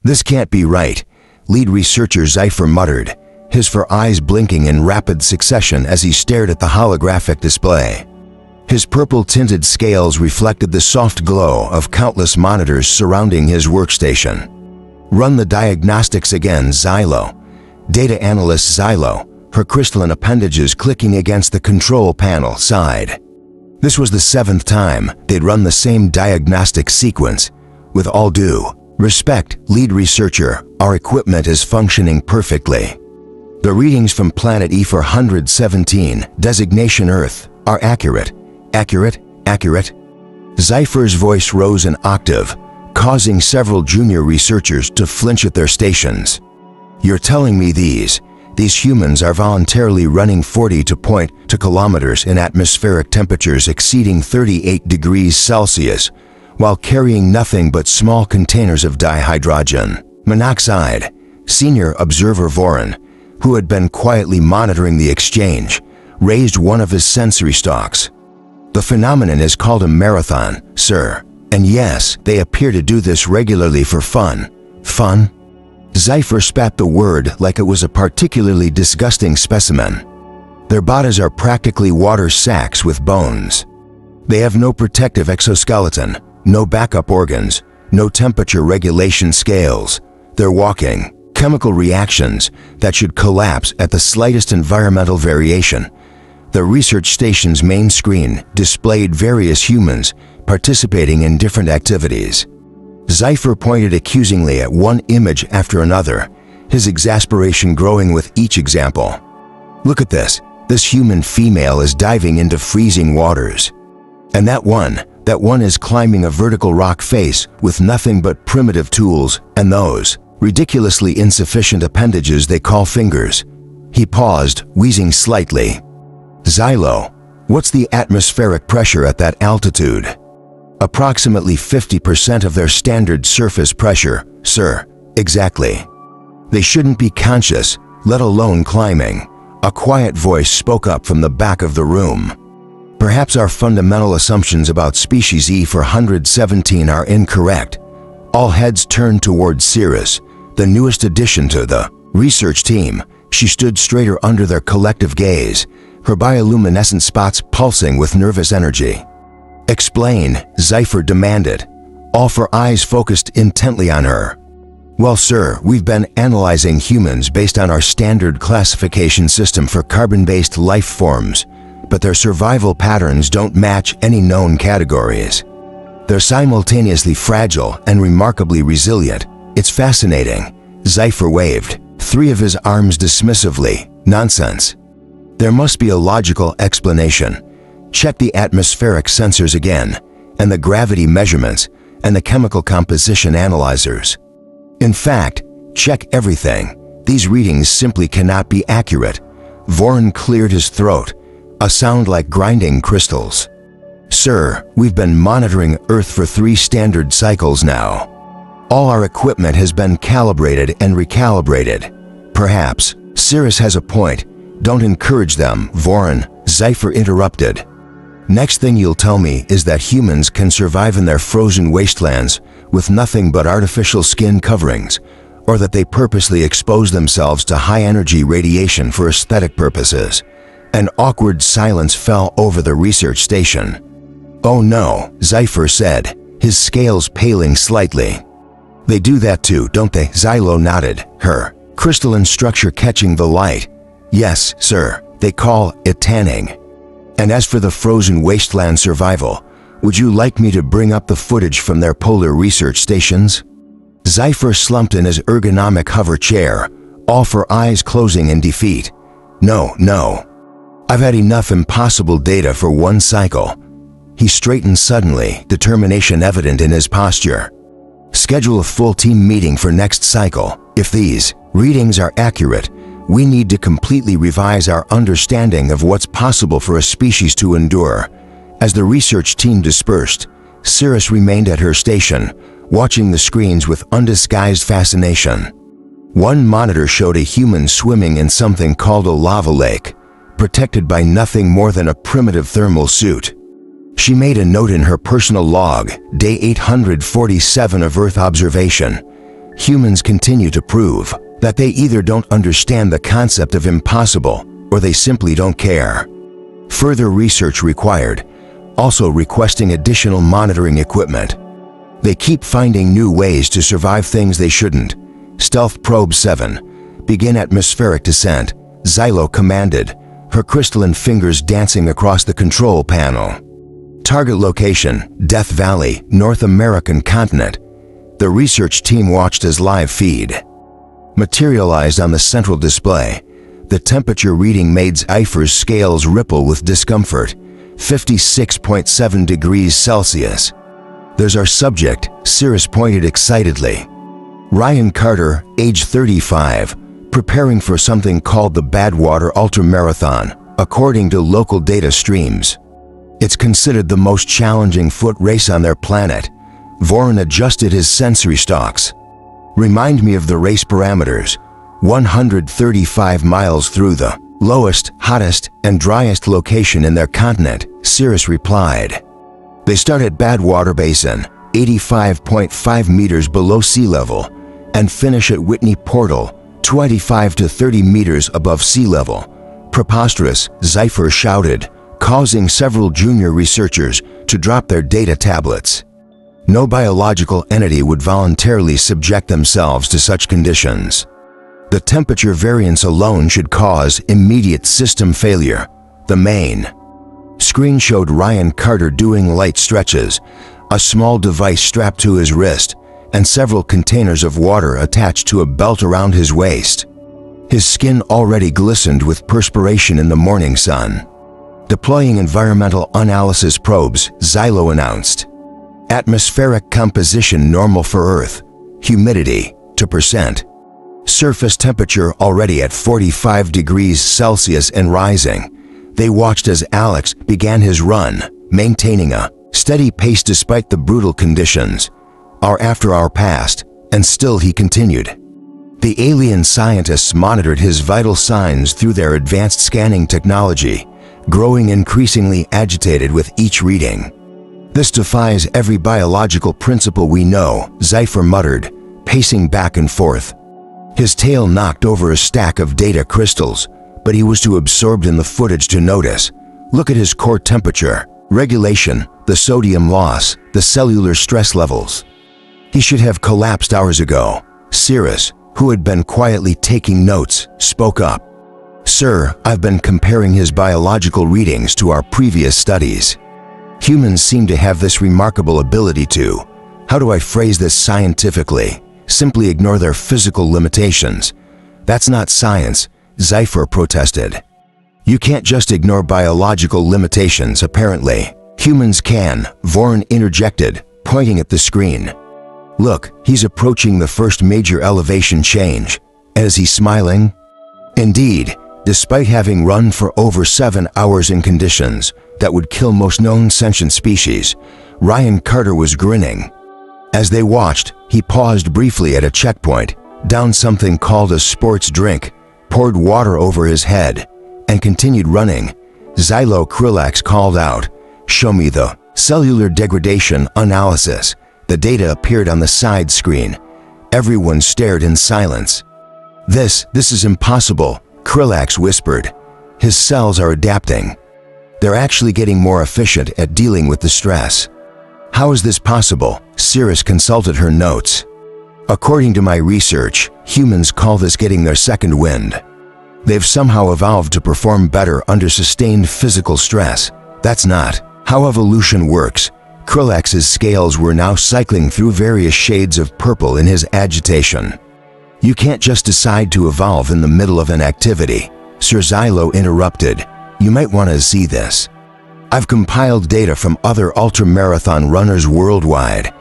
"This can't be right," lead researcher Sci-Fi muttered, his four eyes blinking in rapid succession as he stared at the holographic display. His purple-tinted scales reflected the soft glow of countless monitors surrounding his workstation. "Run the diagnostics again, Xylo." Data analyst Xylo, her crystalline appendages clicking against the control panel, sighed. This was the 7th time they'd run the same diagnostic sequence. "With all due respect, lead researcher, our equipment is functioning perfectly. The readings from planet E417, designation Earth, are accurate. Accurate? Sci-Fi's voice rose an octave, causing several junior researchers to flinch at their stations. "You're telling me these humans are voluntarily running 40 kilometers in atmospheric temperatures exceeding 38 degrees Celsius while carrying nothing but small containers of dihydrogen monoxide?" Senior observer Voron, who had been quietly monitoring the exchange, raised one of his sensory stalks. "The phenomenon is called a marathon, sir. And yes, they appear to do this regularly for fun." "Fun?" Sci-Fi spat the word like it was a particularly disgusting specimen. "Their bodies are practically water sacks with bones. They have no protective exoskeleton, no backup organs, no temperature regulation scales. They're walking chemical reactions that should collapse at the slightest environmental variation." The research station's main screen displayed various humans participating in different activities. Sci-Fi pointed accusingly at one image after another, his exasperation growing with each example. "Look at this. This human female is diving into freezing waters. And that one is climbing a vertical rock face with nothing but primitive tools and those ridiculously insufficient appendages they call fingers." He paused, wheezing slightly. "Xylo, what's the atmospheric pressure at that altitude?" "Approximately 50% of their standard surface pressure, sir." "Exactly. They shouldn't be conscious, let alone climbing." A quiet voice spoke up from the back of the room. "Perhaps our fundamental assumptions about species E417 are incorrect." All heads turned toward Cirrus, the newest addition to the research team. She stood straighter under their collective gaze, her bioluminescent spots pulsing with nervous energy. "Explain," Sci-Fi demanded, all four eyes focused intently on her. "Well, sir, we've been analyzing humans based on our standard classification system for carbon-based life forms, but their survival patterns don't match any known categories. They're simultaneously fragile and remarkably resilient. It's fascinating." Sci-Fi waved, three of his arms dismissively. "Nonsense. There must be a logical explanation. Check the atmospheric sensors again, and the gravity measurements, and the chemical composition analyzers. In fact, check everything. These readings simply cannot be accurate." Voron cleared his throat, a sound like grinding crystals. "Sir, we've been monitoring Earth for 3 standard cycles now. All our equipment has been calibrated and recalibrated. Perhaps Cirrus has a point. Don't encourage them, Voron," Sci-Fi interrupted. "Next thing you'll tell me is that humans can survive in their frozen wastelands with nothing but artificial skin coverings, or that they purposely expose themselves to high-energy radiation for aesthetic purposes." An awkward silence fell over the research station. "Oh no," Sci-Fi said, his scales paling slightly. "They do that too, don't they?" Xylo nodded, her crystalline structure catching the light. "Yes, sir. They call it tanning. And as for the frozen wasteland survival, would you like me to bring up the footage from their polar research stations?" Sci-Fi slumped in his ergonomic hover chair, all four eyes closing in defeat. No. I've had enough impossible data for one cycle." He straightened suddenly, determination evident in his posture. "Schedule a full team meeting for next cycle. If these readings are accurate, we need to completely revise our understanding of what's possible for a species to endure." As the research team dispersed, Cirrus remained at her station, watching the screens with undisguised fascination. One monitor showed a human swimming in something called a lava lake, protected by nothing more than a primitive thermal suit. She made a note in her personal log, day 847 of Earth observation. humans continue to prove that they either don't understand the concept of impossible or they simply don't care. Further research required, also requesting additional monitoring equipment. They keep finding new ways to survive things they shouldn't. Stealth Probe 7, begin atmospheric descent, Xylo commanded, her crystalline fingers dancing across the control panel. Target location, Death Valley, North American continent. The research team watched as live feed materialized on the central display. The temperature reading made Cypher's scales ripple with discomfort, 56.7 degrees Celsius. "There's our subject," Cirrus pointed excitedly. Ryan Carter, age 35, preparing for something called the Badwater Ultramarathon, according to local data streams. It's considered the most challenging foot race on their planet. Voron adjusted his sensory stalks. "Remind me of the race parameters. 135 miles through the lowest, hottest, and driest location in their continent," Cirrus replied. "They start at Badwater Basin, 85.5 meters below sea level, and finish at Whitney Portal, 25 to 30 meters above sea level." "Preposterous," Cypher shouted, causing several junior researchers to drop their data tablets. No biological entity would voluntarily subject themselves to such conditions. The temperature variance alone should cause immediate system failure. The main screen showed Ryan Carter doing light stretches, a small device strapped to his wrist, and several containers of water attached to a belt around his waist. His skin already glistened with perspiration in the morning sun. "Deploying environmental analysis probes," Xylo announced. "Atmospheric composition normal for Earth. Humidity, 2%. Surface temperature already at 45 degrees Celsius and rising." They watched as Alex began his run, maintaining a steady pace despite the brutal conditions. Hour after hour passed, and still he continued. The alien scientists monitored his vital signs through their advanced scanning technology, growing increasingly agitated with each reading. "This defies every biological principle we know," Cypher muttered, pacing back and forth. His tail knocked over a stack of data crystals, but he was too absorbed in the footage to notice. Look at his core temperature, regulation, the sodium loss, the cellular stress levels. He should have collapsed hours ago. Cirrus, who had been quietly taking notes, spoke up. "Sir, I've been comparing his biological readings to our previous studies. Humans seem to have this remarkable ability to, how do I phrase this scientifically, simply ignore their physical limitations. That's not science," Cypher protested. "You can't just ignore biological limitations, apparently. Humans can," Voron interjected, pointing at the screen. "Look, he's approaching the first major elevation change. Is he smiling?" Indeed, despite having run for over 7 hours in conditions that would kill most known sentient species, Ryan Carter was grinning. As they watched, he paused briefly at a checkpoint, downed something called a sports drink, poured water over his head, and continued running. Xylo Krillax called out, "Show me the cellular degradation analysis." The data appeared on the side screen. Everyone stared in silence. This is impossible," Krillax whispered. "His cells are adapting. They're actually getting more efficient at dealing with the stress." "How is this possible?" Cirrus consulted her notes. "According to my research, humans call this getting their second wind. They've somehow evolved to perform better under sustained physical stress. That's not how evolution works." Krillax's scales were now cycling through various shades of purple in his agitation. "You can't just decide to evolve in the middle of an activity," Sir Xylo interrupted. "You might want to see this. I've compiled data from other ultramarathon runners worldwide."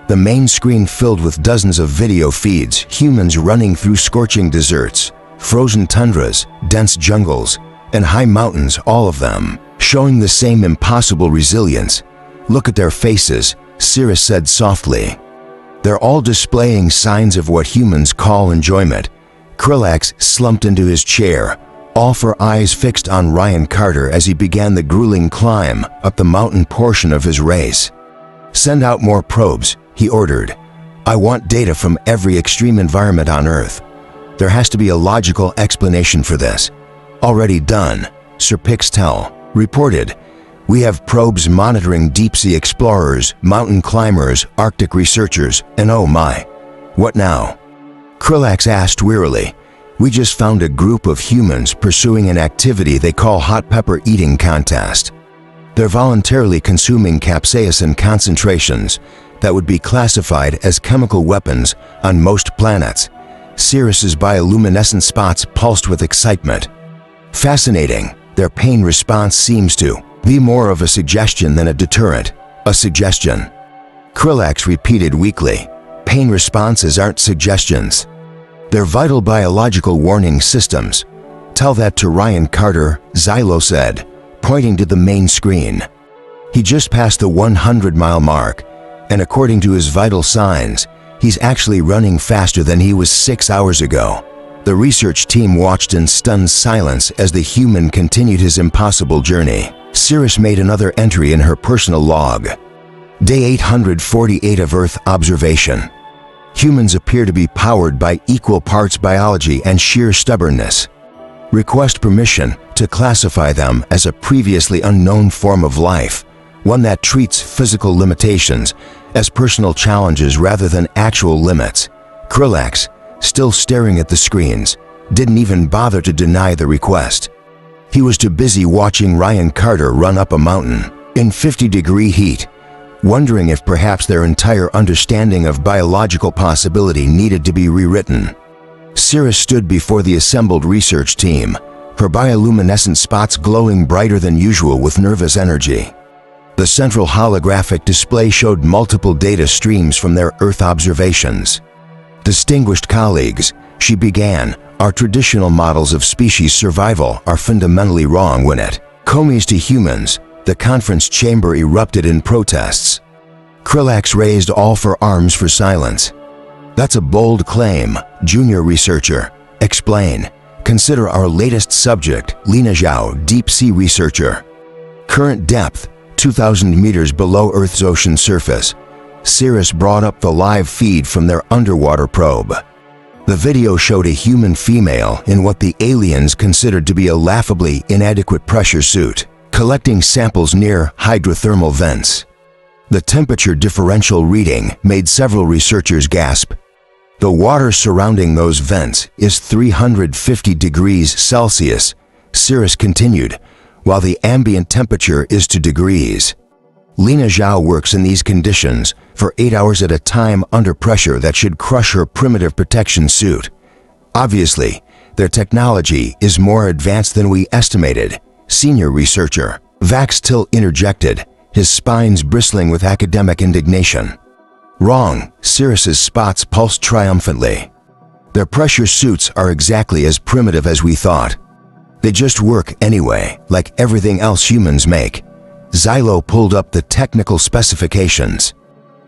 The main screen filled with dozens of video feeds, humans running through scorching deserts, frozen tundras, dense jungles, and high mountains, all of them showing the same impossible resilience. "Look at their faces," Cirrus said softly. "They're all displaying signs of what humans call enjoyment." Krillax slumped into his chair, all four eyes fixed on Ryan Carter as he began the grueling climb up the mountain portion of his race. "Send out more probes," he ordered. I want data from every extreme environment on Earth. There has to be a logical explanation for this. Already done, Sir Pixtel reported. We have probes monitoring deep-sea explorers, mountain climbers, Arctic researchers, and oh my. What now? Krillax asked wearily. We just found a group of humans pursuing an activity they call hot pepper eating contest. They're voluntarily consuming capsaicin concentrations that would be classified as chemical weapons on most planets. Sirius's bioluminescent spots pulsed with excitement. Fascinating. Their pain response seems to be more of a suggestion than a deterrent. A suggestion. Krillax repeated weakly. Pain responses aren't suggestions. They're vital biological warning systems. Tell that to Ryan Carter, Xylo said, pointing to the main screen. He just passed the 100-mile mark, and according to his vital signs, he's actually running faster than he was 6 hours ago. The research team watched in stunned silence as the human continued his impossible journey. Sirius made another entry in her personal log. Day 848 of Earth observation. Humans appear to be powered by equal parts biology and sheer stubbornness. Request permission to classify them as a previously unknown form of life, one that treats physical limitations as personal challenges rather than actual limits. Krillax, still staring at the screens, didn't even bother to deny the request. He was too busy watching Ryan Carter run up a mountain in 50-degree heat, wondering if perhaps their entire understanding of biological possibility needed to be rewritten. Sirius stood before the assembled research team, her bioluminescent spots glowing brighter than usual with nervous energy. The central holographic display showed multiple data streams from their Earth observations. Distinguished colleagues, she began, our traditional models of species survival are fundamentally wrong when it comes to humans. The conference chamber erupted in protests. Krillax raised all four arms for silence. That's a bold claim, junior researcher. Explain. Consider our latest subject, Lina Zhao, deep-sea researcher. Current depth, 2,000 meters below Earth's ocean surface. Sirius brought up the live feed from their underwater probe. The video showed a human female in what the aliens considered to be a laughably inadequate pressure suit, collecting samples near hydrothermal vents. The temperature differential reading made several researchers gasp. The water surrounding those vents is 350 degrees Celsius, Sirius continued, while the ambient temperature is 2 degrees. Lina Zhao works in these conditions for 8 hours at a time under pressure that should crush her primitive protection suit. Obviously, their technology is more advanced than we estimated, senior researcher Vaxtil interjected, his spines bristling with academic indignation. Wrong, Sirius's spots pulsed triumphantly. Their pressure suits are exactly as primitive as we thought. They just work anyway, like everything else humans make. Xylo pulled up the technical specifications.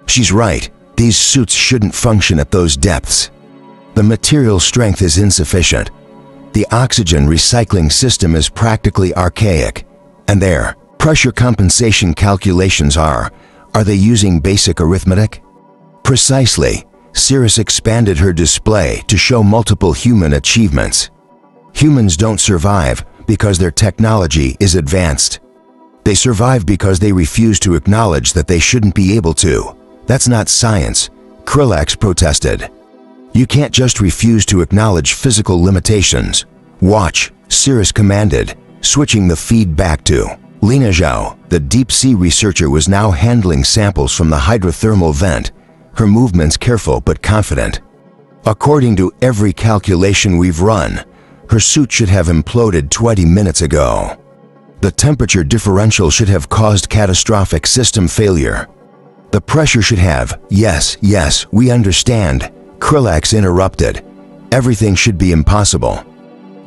She's right, these suits shouldn't function at those depths. The material strength is insufficient. The oxygen recycling system is practically archaic. And their pressure compensation calculations are they using basic arithmetic? Precisely, Sirius expanded her display to show multiple human achievements. Humans don't survive because their technology is advanced. They survive because they refuse to acknowledge that they shouldn't be able to. That's not science, Krillax protested. You can't just refuse to acknowledge physical limitations. Watch, Sirius commanded, switching the feed back to Lina Zhao. The deep-sea researcher was now handling samples from the hydrothermal vent, her movements careful but confident. According to every calculation we've run, her suit should have imploded 20 minutes ago. The temperature differential should have caused catastrophic system failure. The pressure should have, yes, we understand, Krillax interrupted. Everything should be impossible.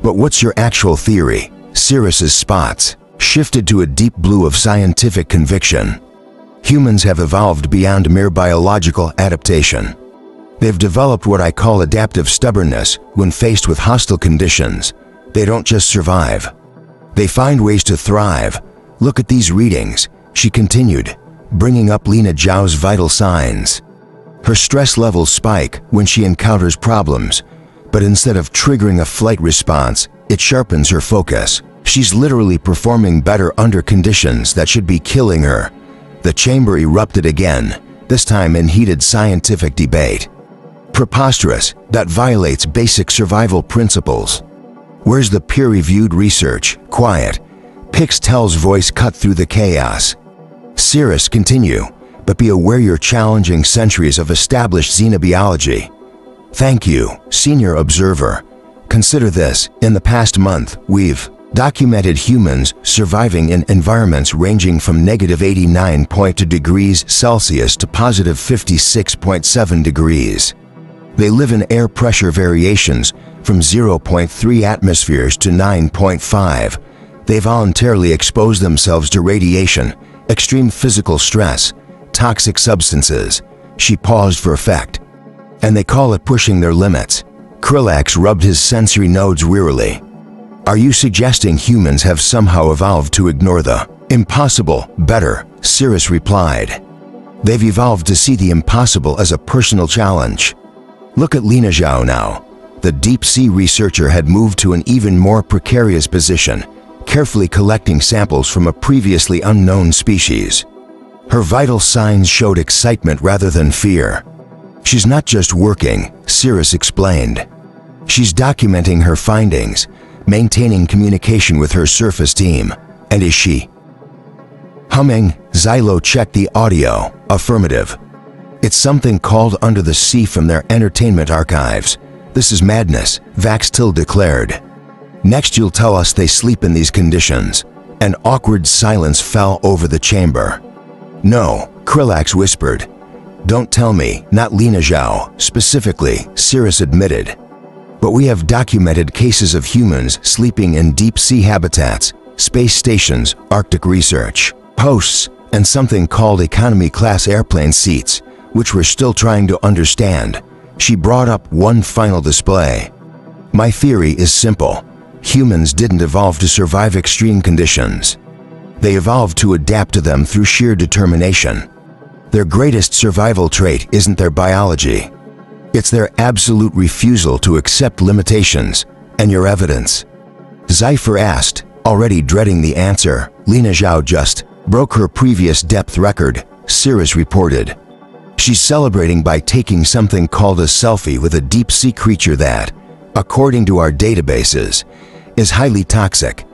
But what's your actual theory? Sirius's spots shifted to a deep blue of scientific conviction. Humans have evolved beyond mere biological adaptation. They've developed what I call adaptive stubbornness when faced with hostile conditions. They don't just survive. They find ways to thrive. Look at these readings, she continued, bringing up Lina Zhao's vital signs. Her stress levels spike when she encounters problems, but instead of triggering a flight response, it sharpens her focus. She's literally performing better under conditions that should be killing her. The chamber erupted again, this time in heated scientific debate. Preposterous, that violates basic survival principles. Where's the peer-reviewed research? Quiet. Pixtel's voice cut through the chaos. Cirrus, continue, but be aware you're challenging centuries of established xenobiology. Thank you, senior observer. Consider this, in the past month, we've documented humans surviving in environments ranging from -89.2 degrees Celsius to +56.7 degrees. They live in air pressure variations from 0.3 atmospheres to 9.5. They voluntarily expose themselves to radiation, extreme physical stress, toxic substances. She paused for effect. And they call it pushing their limits. Krillax rubbed his sensory nodes wearily. Are you suggesting humans have somehow evolved to ignore the impossible better? Cirrus replied. They've evolved to see the impossible as a personal challenge. Look at Lina Zhao now. The deep-sea researcher had moved to an even more precarious position, carefully collecting samples from a previously unknown species. Her vital signs showed excitement rather than fear. She's not just working, Cirrus explained. She's documenting her findings, maintaining communication with her surface team. And is she humming? Xylo checked the audio. Affirmative. It's something called Under the Sea from their entertainment archives. This is madness, Vaxtil declared. Next you'll tell us they sleep in these conditions. An awkward silence fell over the chamber. No, Krillax whispered. Don't tell me, not Lina Zhao, specifically, Cirrus admitted. But we have documented cases of humans sleeping in deep-sea habitats, space stations, Arctic research posts, and something called economy-class airplane seats, which we're still trying to understand. She brought up one final display. My theory is simple. Humans didn't evolve to survive extreme conditions. They evolved to adapt to them through sheer determination. Their greatest survival trait isn't their biology. It's their absolute refusal to accept limitations. And your evidence? Zypher asked, already dreading the answer. Lina Zhao just broke her previous depth record, Cirrus reported. She's celebrating by taking something called a selfie with a deep-sea creature that, according to our databases, is highly toxic.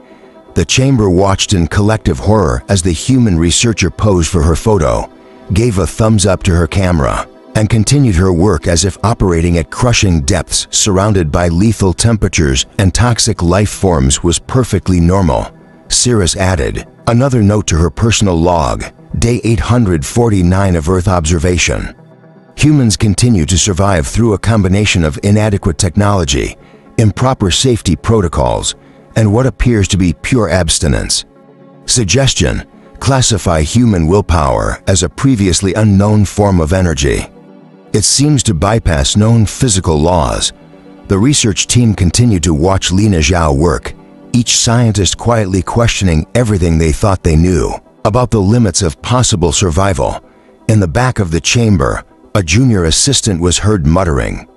The chamber watched in collective horror as the human researcher posed for her photo, gave a thumbs up to her camera, and continued her work as if operating at crushing depths surrounded by lethal temperatures and toxic life forms was perfectly normal. Cirrus added, another note to her personal log, day 849 of Earth observation. Humans continue to survive through a combination of inadequate technology, improper safety protocols, and what appears to be pure abstinence. Suggestion: classify human willpower as a previously unknown form of energy. It seems to bypass known physical laws. The research team continued to watch Lina Zhao work, each scientist quietly questioning everything they thought they knew about the limits of possible survival. In the back of the chamber, a junior assistant was heard muttering,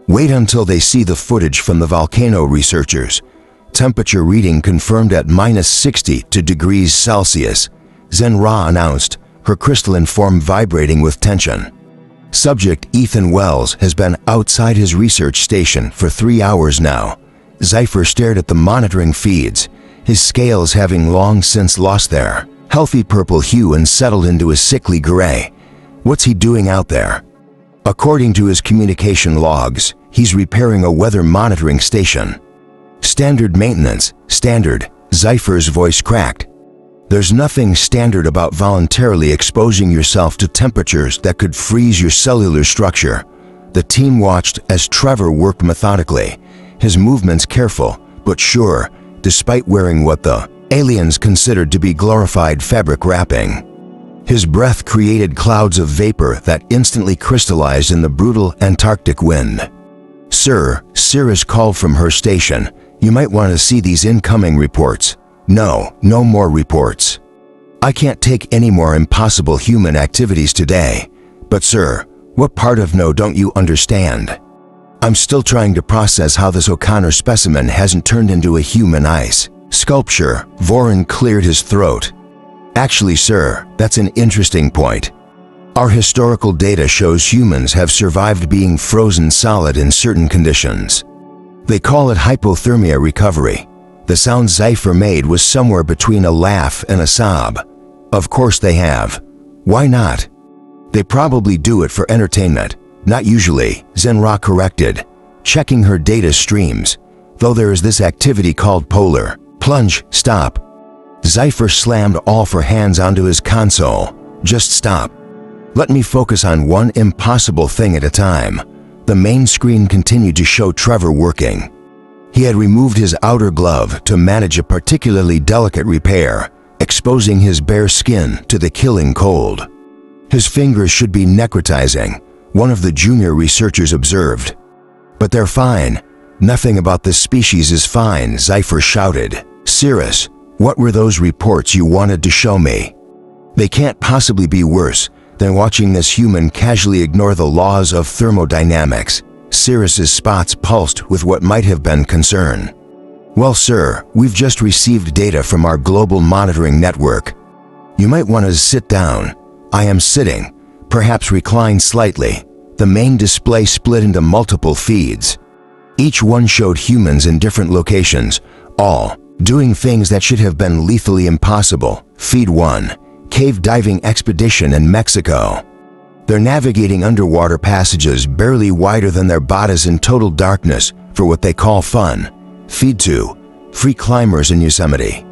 "Wait until they see the footage from the volcano researchers." Temperature reading confirmed at -62 degrees Celsius. Zenra announced, her crystalline form vibrating with tension. Subject Ethan Wells has been outside his research station for 3 hours now. Zypher stared at the monitoring feeds, his scales having long since lost their healthy purple hue and settled into a sickly gray. What's he doing out there? According to his communication logs, he's repairing a weather monitoring station. Standard maintenance, standard, Zypher's voice cracked. There's nothing standard about voluntarily exposing yourself to temperatures that could freeze your cellular structure. The team watched as Trevor worked methodically, his movements careful but sure, despite wearing what the aliens considered to be glorified fabric wrapping. His breath created clouds of vapor that instantly crystallized in the brutal Antarctic wind. "Sir," Cirrus called from her station, "you might want to see these incoming reports." "No, no more reports. I can't take any more impossible human activities today. But sir, What part of no don't you understand? I'm still trying to process how this O'Connor specimen hasn't turned into a human ice sculpture. Voron cleared his throat. Actually, sir, that's an interesting point. Our historical data shows humans have survived being frozen solid in certain conditions. They call it hypothermia recovery. The sound Zypher made was somewhere between a laugh and a sob. Of course they have. Why not? They probably do it for entertainment. Not usually, Zenra corrected, checking her data streams, though there is this activity called polar. Plunge, stop. Zypher slammed all four hands onto his console. Just stop. Let me focus on one impossible thing at a time. The main screen continued to show Trevor working. He had removed his outer glove to manage a particularly delicate repair, exposing his bare skin to the killing cold. His fingers should be necrotizing, one of the junior researchers observed. But they're fine. Nothing about this species is fine, Zypher shouted. Cirrus, what were those reports you wanted to show me? They can't possibly be worse than watching this human casually ignore the laws of thermodynamics. Cirrus's spots pulsed with what might have been concern. Well, sir, we've just received data from our global monitoring network. You might want to sit down. I am sitting, perhaps recline slightly. The main display split into multiple feeds. Each one showed humans in different locations, all doing things that should have been lethally impossible. Feed 1. Cave diving expedition in Mexico. They're navigating underwater passages barely wider than their bodies in total darkness for what they call fun. Feed 2. Free climbers in Yosemite.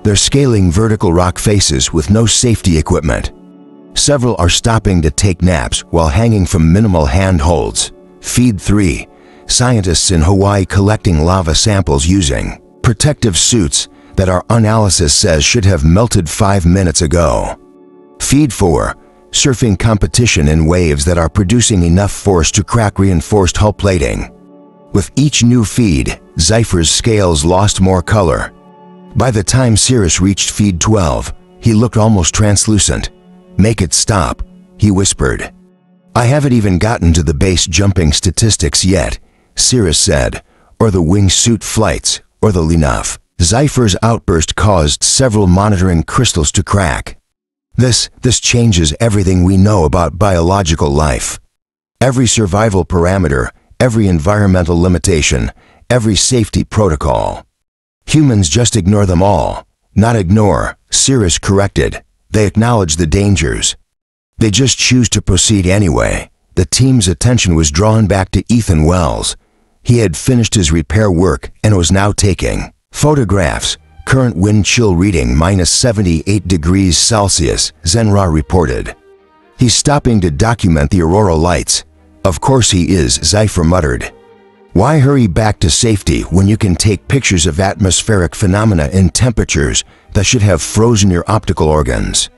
They're scaling vertical rock faces with no safety equipment. Several are stopping to take naps while hanging from minimal handholds. Feed 3. Scientists in Hawaii collecting lava samples using protective suits that our analysis says should have melted 5 minutes ago. Feed 4. Surfing competition in waves that are producing enough force to crack reinforced hull plating. With each new feed, Zypher's scales lost more color. By the time Cirrus reached feed 12, he looked almost translucent. Make it stop, he whispered. I haven't even gotten to the base jumping statistics yet, Cirrus said, or the wingsuit flights, or the enough. Zypher's outburst caused several monitoring crystals to crack. This changes everything we know about biological life. Every survival parameter, every environmental limitation, every safety protocol. Humans just ignore them all. Not ignore, Cirrus corrected. They acknowledge the dangers. They just choose to proceed anyway. The team's attention was drawn back to Ethan Wells. He had finished his repair work and was now taking photographs. Current wind chill reading -78 degrees Celsius, Zenra reported. He's stopping to document the aurora lights. Of course he is, Zypher muttered. Why hurry back to safety when you can take pictures of atmospheric phenomena in temperatures that should have frozen your optical organs?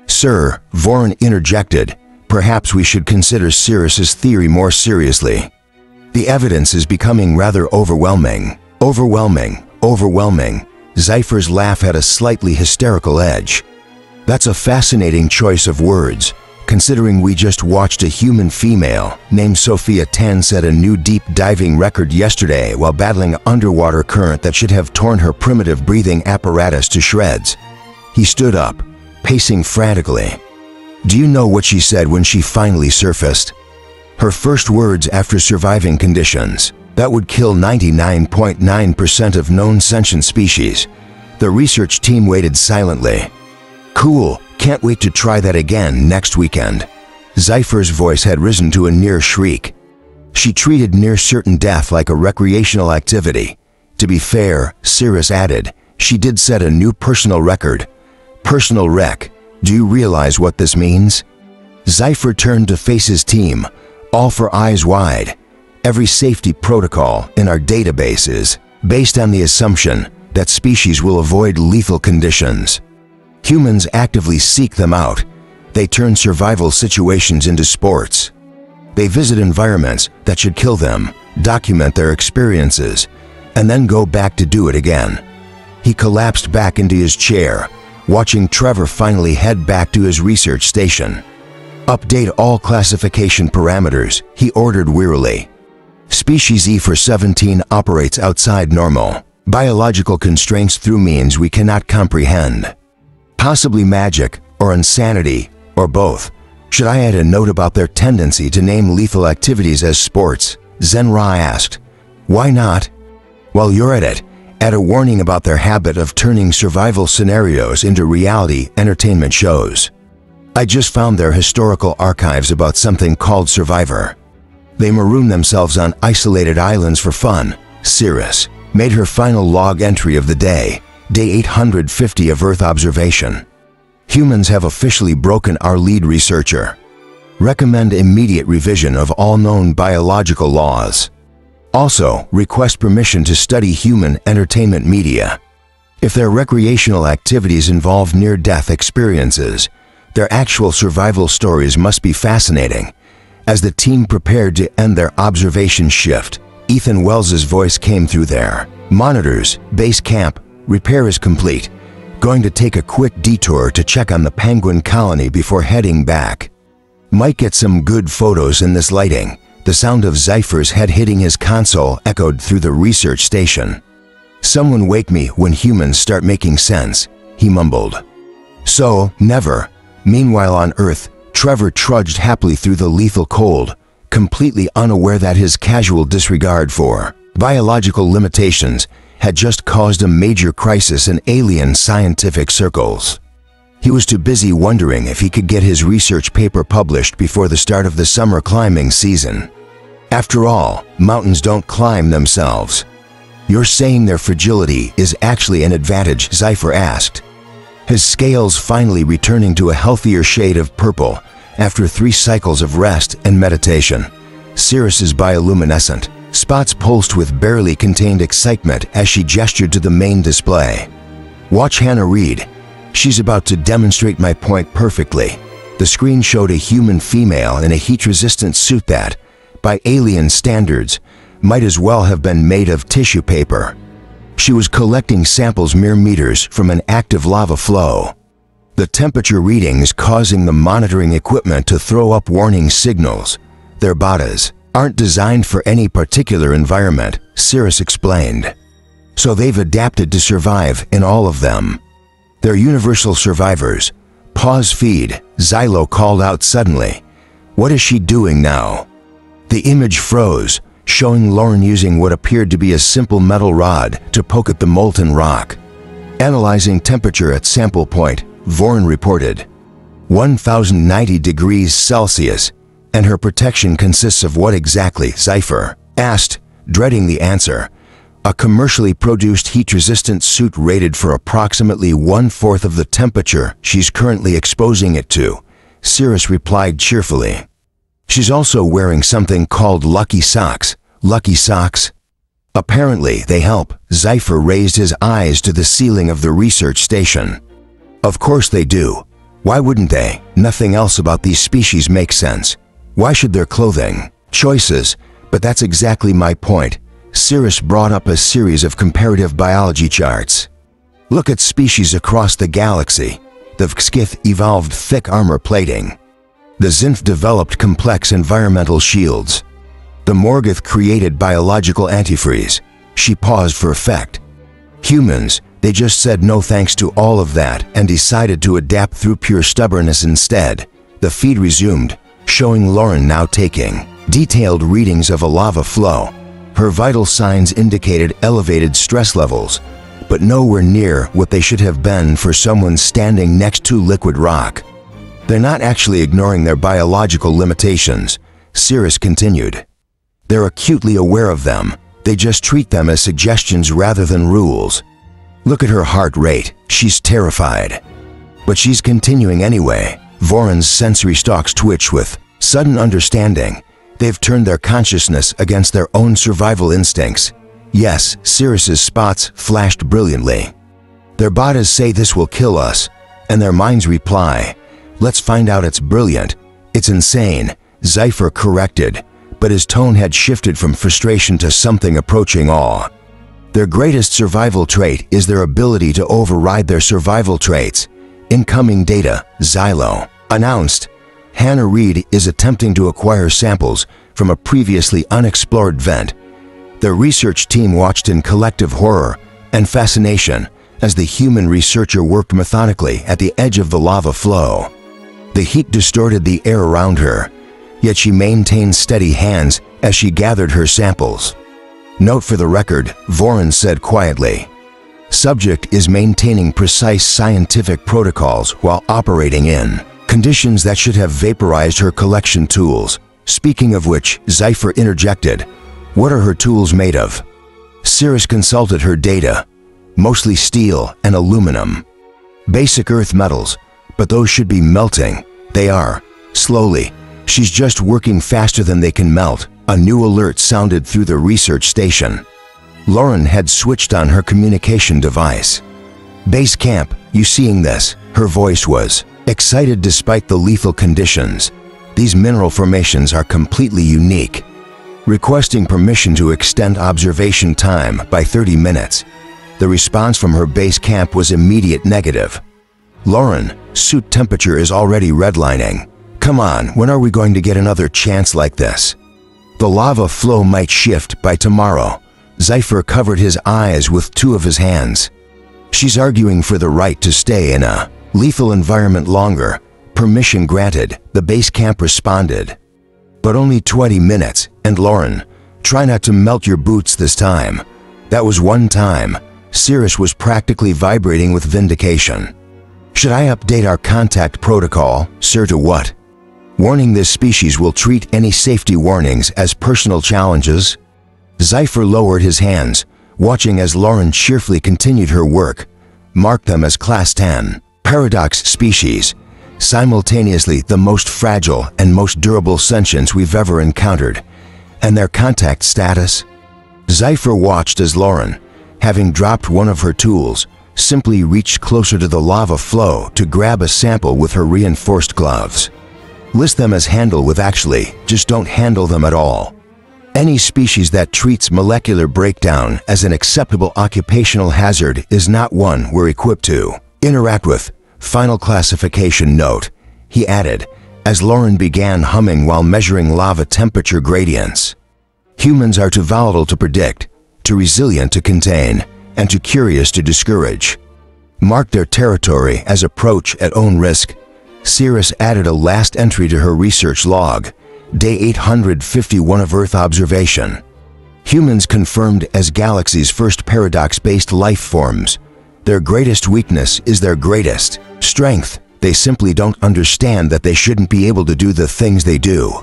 Sir, Voron interjected, perhaps we should consider Cirrus's theory more seriously. The evidence is becoming rather overwhelming. Overwhelming. Zypher's laugh had a slightly hysterical edge. That's a fascinating choice of words, considering we just watched a human female named Sophia Tan set a new deep diving record yesterday while battling an underwater current that should have torn her primitive breathing apparatus to shreds. He stood up, pacing frantically. Do you know what she said when she finally surfaced? Her first words after surviving conditions that would kill 99.9% of known sentient species. The research team waited silently. Cool, can't wait to try that again next weekend. Zypher's voice had risen to a near shriek. She treated near certain death like a recreational activity. To be fair, Cirrus added, she did set a new personal record. Personal rec. Do you realize what this means? Zypher turned to face his team, all for eyes wide. Every safety protocol in our database is based on the assumption that species will avoid lethal conditions. Humans actively seek them out. They turn survival situations into sports. They visit environments that should kill them, document their experiences, and then go back to do it again. He collapsed back into his chair, watching Trevor finally head back to his research station. Update all classification parameters, he ordered wearily. Species E417 operates outside normal. Biological constraints through means we cannot comprehend. Possibly magic, or insanity, or both. Should I add a note about their tendency to name lethal activities as sports? Zenra asked. Why not? While you're at it, add a warning about their habit of turning survival scenarios into reality entertainment shows. I just found their historical archives about something called Survivor. They maroon themselves on isolated islands for fun. Cirrus made her final log entry of the day 850 of Earth observation. Humans have officially broken our lead researcher. Recommend immediate revision of all known biological laws. Also, request permission to study human entertainment media. If their recreational activities involve near-death experiences, their actual survival stories must be fascinating. As the team prepared to end their observation shift, Ethan Wells's voice came through their monitors. Base camp, repair is complete. Going to take a quick detour to check on the penguin colony before heading back. Might get some good photos in this lighting. The sound of Zypher's head hitting his console echoed through the research station. Someone wake me when humans start making sense, he mumbled. So, never. Meanwhile on Earth, Trevor trudged happily through the lethal cold, completely unaware that his casual disregard for biological limitations had just caused a major crisis in alien scientific circles. He was too busy wondering if he could get his research paper published before the start of the summer climbing season. After all, mountains don't climb themselves. You're saying their fragility is actually an advantage? Zypher asked, his scales finally returning to a healthier shade of purple after 3 cycles of rest and meditation. Cirrus is bioluminescent. Spots pulsed with barely contained excitement as she gestured to the main display. Watch Hannah read. She's about to demonstrate my point perfectly. The screen showed a human female in a heat-resistant suit that, by alien standards, might as well have been made of tissue paper. She was collecting samples mere meters from an active lava flow. The temperature readings causing the monitoring equipment to throw up warning signals. Their bodies aren't designed for any particular environment, Cirrus explained. So they've adapted to survive in all of them. They're universal survivors. Pause feed, Xylo called out suddenly. What is she doing now? The image froze, showing Lauren using what appeared to be a simple metal rod to poke at the molten rock. Analyzing temperature at sample point, Voren reported. 1090 degrees Celsius, and her protection consists of what exactly? Zypher asked, dreading the answer. A commercially produced heat-resistant suit rated for approximately 1/4 of the temperature she's currently exposing it to, Cirrus replied cheerfully. She's also wearing something called Lucky Socks. Lucky Socks? Apparently they help. Zypher raised his eyes to the ceiling of the research station. Of course they do. Why wouldn't they? Nothing else about these species makes sense. Why should their clothing? Choices. But that's exactly my point. Cirrus brought up a series of comparative biology charts. Look at species across the galaxy. The Vskith evolved thick armor plating. The Zinth developed complex environmental shields. The Morgoth created biological antifreeze. She paused for effect. Humans, they just said no thanks to all of that and decided to adapt through pure stubbornness instead. The feed resumed, showing Lauren now taking detailed readings of a lava flow. Her vital signs indicated elevated stress levels, but nowhere near what they should have been for someone standing next to liquid rock. They're not actually ignoring their biological limitations, Cirrus continued. They're acutely aware of them. They just treat them as suggestions rather than rules. Look at her heart rate. She's terrified. But she's continuing anyway. Voren's sensory stalks twitch with sudden understanding. They've turned their consciousness against their own survival instincts. Yes, Cirrus's spots flashed brilliantly. Their bodies say this will kill us, and their minds reply, let's find out. It's brilliant. It's insane, Zypher corrected, but his tone had shifted from frustration to something approaching awe. Their greatest survival trait is their ability to override their survival traits. Incoming data, Xylo announced. Hannah Reed is attempting to acquire samples from a previously unexplored vent. The research team watched in collective horror and fascination as the human researcher worked methodically at the edge of the lava flow. The heat distorted the air around her, yet she maintained steady hands as she gathered her samples. "Note for the record," Voren said quietly. "Subject is maintaining precise scientific protocols while operating in conditions that should have vaporized her collection tools." Speaking of which, Zypher interjected, "What are her tools made of?" Cirrus consulted her data. "Mostly steel and aluminum. Basic earth metals, but those should be melting. They are. Slowly. She's just working faster than they can melt." A new alert sounded through the research station. Lauren had switched on her communication device. "Base camp, you seeing this?" Her voice was excited despite the lethal conditions. "These mineral formations are completely unique." Requesting permission to extend observation time by 30 minutes. The response from her base camp was immediate negative. "Lauren, suit temperature is already redlining. Come on, when are we going to get another chance like this? The lava flow might shift by tomorrow." Zypher covered his eyes with two of his hands. "She's arguing for the right to stay in a lethal environment longer. Permission granted," the base camp responded. "But only 20 minutes, and Lauren, try not to melt your boots this time." That was one time. Cirrus was practically vibrating with vindication. "Should I update our contact protocol, sir, to what?" "Warning: this species will treat any safety warnings as personal challenges." Zypher lowered his hands, watching as Lauren cheerfully continued her work. "Mark them as Class 10. Paradox species. Simultaneously the most fragile and most durable sentients we've ever encountered. And their contact status?" Zypher watched as Lauren, having dropped one of her tools, simply reached closer to the lava flow to grab a sample with her reinforced gloves. "List them as handle with, actually, just don't handle them at all. Any species that treats molecular breakdown as an acceptable occupational hazard is not one we're equipped to interact with. Final classification note," he added, as Lauren began humming while measuring lava temperature gradients. "Humans are too volatile to predict, too resilient to contain, and too curious to discourage. Mark their territory as approach at own risk." Cirrus added a last entry to her research log, day 851 of Earth observation. "Humans confirmed as galaxy's first paradox-based life forms. Their greatest weakness is their greatest strength. They simply don't understand that they shouldn't be able to do the things they do."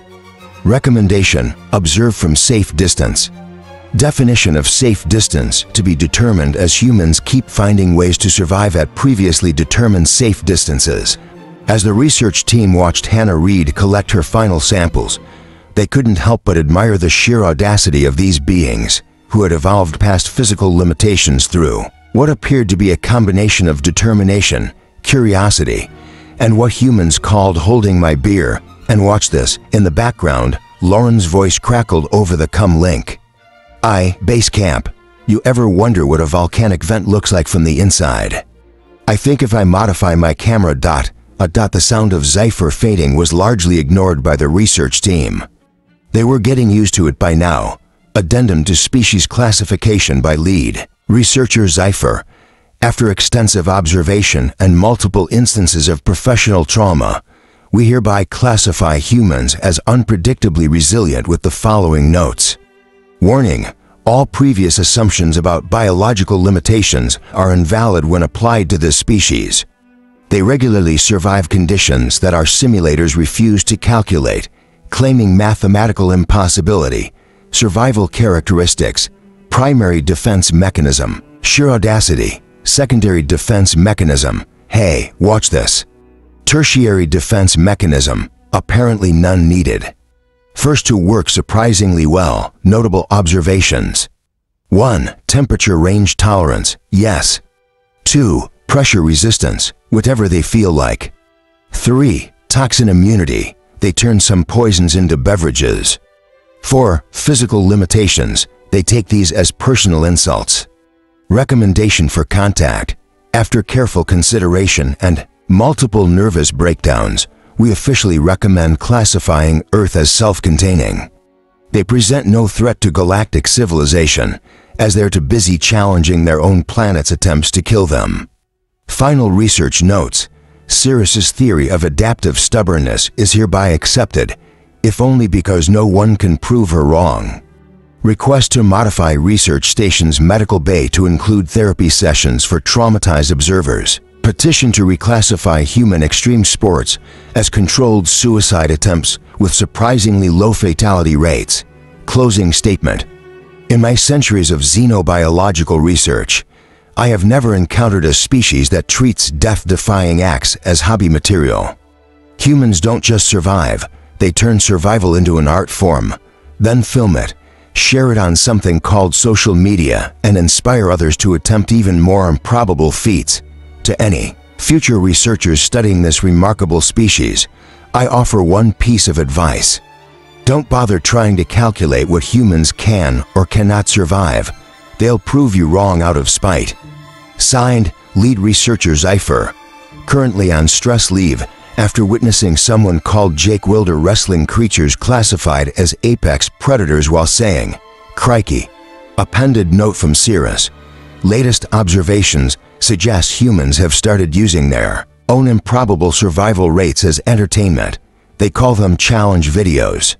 Recommendation: observe from safe distance. Definition of safe distance to be determined as humans keep finding ways to survive at previously determined safe distances. As the research team watched Hannah Reed collect her final samples, they couldn't help but admire the sheer audacity of these beings, who had evolved past physical limitations through what appeared to be a combination of determination, curiosity, and what humans called holding my beer. And watch this, in the background, Lauren's voice crackled over the come link. "Base camp. You ever wonder what a volcanic vent looks like from the inside? I think if I modify my camera the sound of Zypher fading was largely ignored by the research team. They were getting used to it by now. Addendum to species classification by lead researcher Zypher. After extensive observation and multiple instances of professional trauma, we hereby classify humans as unpredictably resilient with the following notes. Warning: all previous assumptions about biological limitations are invalid when applied to this species. They regularly survive conditions that our simulators refuse to calculate, claiming mathematical impossibility, survival characteristics, primary defense mechanism, sheer audacity, secondary defense mechanism, hey, watch this, tertiary defense mechanism, apparently none needed. First to work surprisingly well, notable observations. 1. Temperature range tolerance, yes. 2. Pressure resistance, whatever they feel like. 3. Toxin immunity, they turn some poisons into beverages. 4. Physical limitations, they take these as personal insults. Recommendation for contact: after careful consideration and multiple nervous breakdowns, we officially recommend classifying Earth as self-containing. They present no threat to galactic civilization, as they're too busy challenging their own planet's attempts to kill them. Final research notes, Sirius's theory of adaptive stubbornness is hereby accepted, if only because no one can prove her wrong. Request to modify research station's medical bay to include therapy sessions for traumatized observers. Petition to reclassify human extreme sports as controlled suicide attempts with surprisingly low fatality rates. Closing statement. In my centuries of xenobiological research, I have never encountered a species that treats death-defying acts as hobby material. Humans don't just survive, they turn survival into an art form, then film it, share it on something called social media, and inspire others to attempt even more improbable feats. To any future researchers studying this remarkable species, I offer one piece of advice. Don't bother trying to calculate what humans can or cannot survive. They'll prove you wrong out of spite. Signed, Lead Researcher Sci-Fi, currently on stress leave after witnessing someone called Jake Wilder wrestling creatures classified as apex predators while saying, "Crikey." Appended note from Sirius. Latest observations suggest humans have started using their own improbable survival rates as entertainment. They call them challenge videos.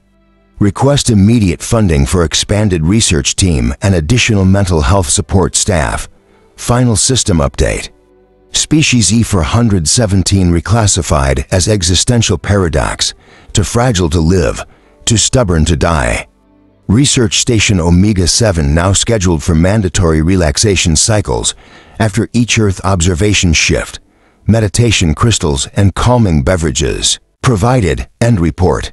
Request immediate funding for expanded research team and additional mental health support staff. Final system update. Species E417 reclassified as existential paradox, too fragile to live, too stubborn to die. Research Station Omega-7 now scheduled for mandatory relaxation cycles after each Earth observation shift, meditation crystals and calming beverages provided. End report.